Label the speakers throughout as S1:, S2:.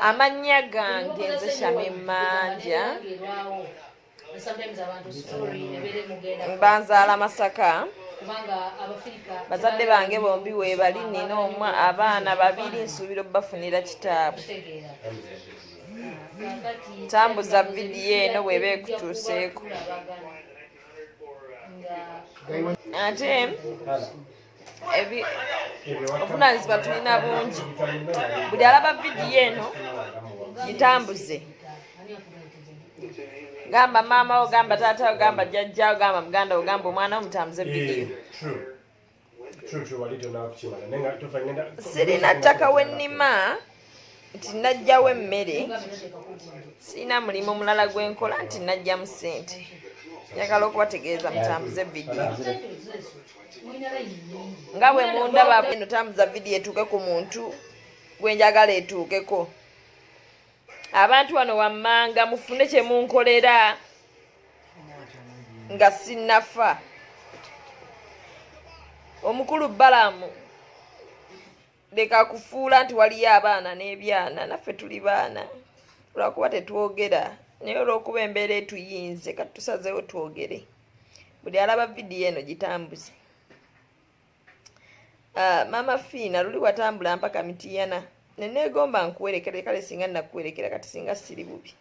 S1: Amannya gange nze Shamemanja banzaala Masaka. Bazadde bange bombi weebali nina abaana babiri nsuubira obbafunira kitaabwe. Tambuza vidiyo eno bw'eba ekutuuseeko. Ate obuvunaanyizibwa tulina bungi. Buli alaba vidiyo eno gitambuze. Gamba maama wo, gamba taata wo, gamba jjajja wo, gamba muganda wo, gamba omwana wo, mutambuze vidiyo. Sirina ttaka we nnima nti najjawo emmere, sirina mulimu mulala gwe nkola nti najjamu ssente. Njagala okubategeeza mutambuze vidiyo. Nga bwe mundaba eno tambuza vidiyo etuuke ku muntu gwe njagala etuukeko. Abantu wano wammanga mufune kye munkolera nga sinnafa. Omukulu Balamu leka kufuula nti waliyo abaana n'ebyana, naffe tuli baana lwakuba tetwogera, naye olw'okuba embeera etuyinze kati tusazeewo twogere. Buli alaba vidiyo eno gitambuze. Mama Fiina luli watambula mpaka Mitiyana neneegomba nkuwerekere, kale singa nakuwerekera kati singa siri bubi.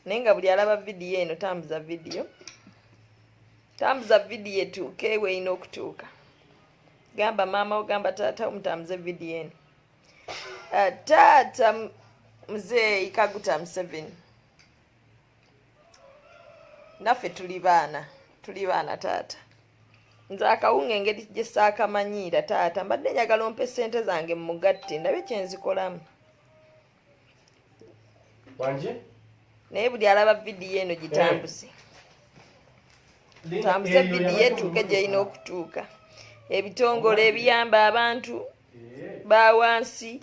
S1: Naye nga buli alaba vidiyo eno tambuza vidiyo. Tambuza vidiyo etuuke weyina okutuuka. Gamba maama wo, gamba taata wo, mutambuze vidiyo eno. Taata Mzee Kaguta Museveni, naffe tuli baana taata. Nze akawunga engeri gye saakamanyiira taata, mbadde njagala ompe ssente zange mugatte ndabe kye nzikolamu. Naye buli alaba vidiyo eno gitambuze. Tambuze vidiyo etuuke gy'erina okutuuka. Ebitongole ebiyamba abantu ba wansi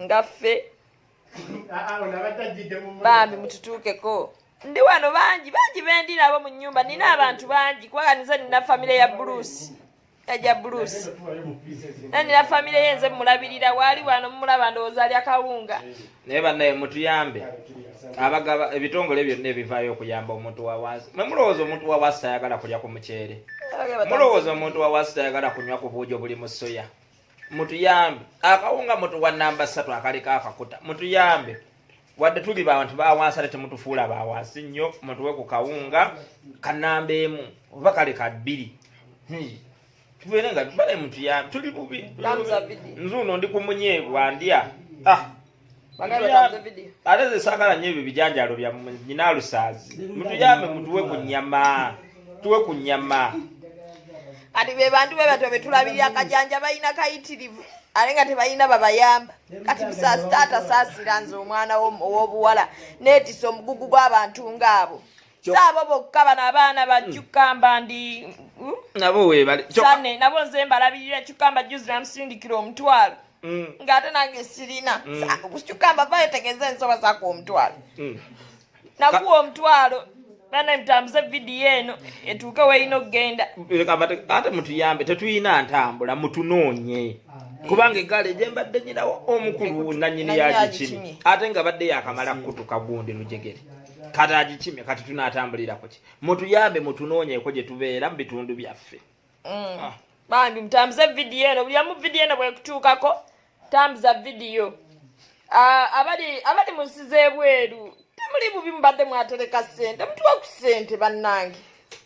S1: nga ffe bambi mututuukeko. Ndi wano bangi bendi nabo mu nnyumba, nina abantu bangi kwaganiza nina famire ya Bruce. Ejja Bruce. Nina famire yenze mulabirira wali wano mulaba ndowooza ali akawunga.
S2: Naye bannaye mutuyambe. Abagaba ebitongole byonna ebivaayo okuyamba omuntu wa wansi. Mwe mulowooza omuntu wa wansi tayagala kulya ku muceere. Mulowooza omuntu wa wansi tayagala kunywa ku buujo buli mu soya. Mutuyambe. Akawunga mutuwa namba 3 akaliko akakuta. Mutuyambe. Wadde tuli bantu ba wansi ate temutufuula ba wansi nnyo, mutuwe ku kawunga kanamba emu oba kale ka 2. Tubeere nga bale mutuyambe. Tuli bubi. Nzuuno ndi ku munyeebwa ndya. Ate ze saagala nnyo ebyo bijanjalo bya nnyina lusaazi. Mutuyambe mutuwe ku nnyama. Tuwe ku nnyama.
S1: Kati be bantu be betulabirira akajanja balina kayitirivu. Ale nga tebalina babayamba. Kati bisaasi taata saasira nze omwana ow'obuwala neetisa omugugu gw'abantu ng'abo. Saabo bokka bano abaana bajjukamba ndi
S2: nabo weebale.
S1: Sane nabo nze mbalabirira Kyukamba juzi namusindikira omutwalo. Ng'ate nange sirina. Kyukamba vayo tegeze ensoba zaako omutwalo. Nakuwa omutwalo. Bana mutambuze vidiyo eno etuuke weyina okugenda.
S2: Ate mutuyambe tetuyina ntambula mutunoonye. Kubanga eggaali gye mbadde nyinawo omukulu nannyini yagikimye. Ate nga badde yakamala kutuka gundi lujegere. Kati agikimye kati tunaatambulirako ki. Mutuyambe mutunoonyeeko gye tubeera mu bitundu byaffe.
S1: Bambi mutambuze vidiyo eno, buli amu vidiyo eno bwekutuukako tambuza vidiyo. Abali mu nsi z'ebweru temuli bubi mubadde mwatereka ssente, mutuwe ku ssente bannange.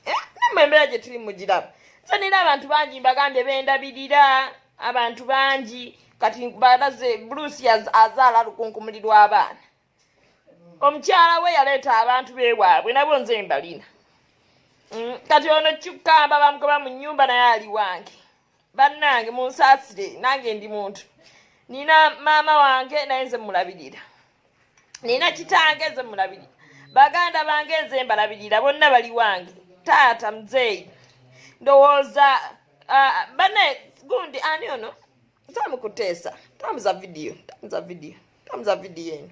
S1: Nammwe embeera gye tuli mugiraba. So nina abantu bangi mbagambye bendabirira, abantu bangi kati balaze Bruce azaala lukunkumuli lw'abaana. Omukyala we yaleeta abantu beewaabwe nabo nze mbalina. Kati ono Kyukamba bamugoba mu nnyumba naye ali wange. Bannange munsaasire, nange ndi muntu. Nina maama wange naye nze mulabirira. Nina kitange nze mulabirira. Baganda bange nze mbalabirira, bonna bali wange. Taata Mzee. Ndowooza bane gundi ani ono? Samukuteesa. Tambuza vidiyo eno.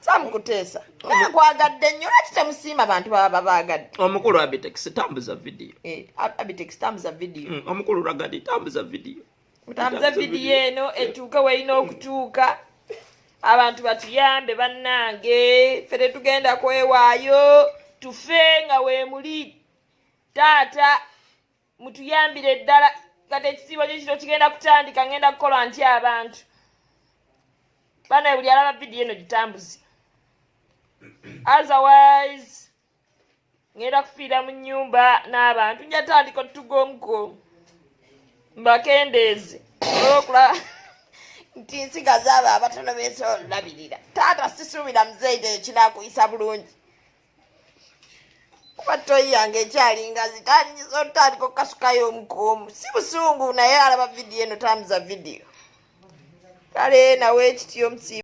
S1: Samukuteesa. Nakwagadde nnyo lwaki temusiima abantu baba baagadde.
S2: Omukulu Abitex tambuza vidiyo.
S1: Abitex tambuza vidiyo.
S2: Omukulu Ragadi tambuza vidiyo.
S1: Tambuza vidiyo eno etuuka weerina okutuuka. Abantu batuyambe bannange, ffe tetugenda kwewaayo, tufe nga weemuli. Taata mutuyambire ddala, kati ekisiibo kyo kigenda kutandika, ngenda kukola ntya abantu. Bana buli alaba vidiyo eno gitambuze. Otherwise ngenda kufiira mu nnyumba n'abantu, nja tandika otugomuko mbakendeeze olw'okulaba nti nsigaza abo abatono beesobola olulabirira. Taata sisuubira muzeeyite kinaakuyisa bulungi, kuba toyi yange ekyali ngazi tandisa otandika okukasukayo omukuumu. Si busungu naye alaba vidiyo eno tambuza vidiyo. Kale nawe ekityo omusiiba.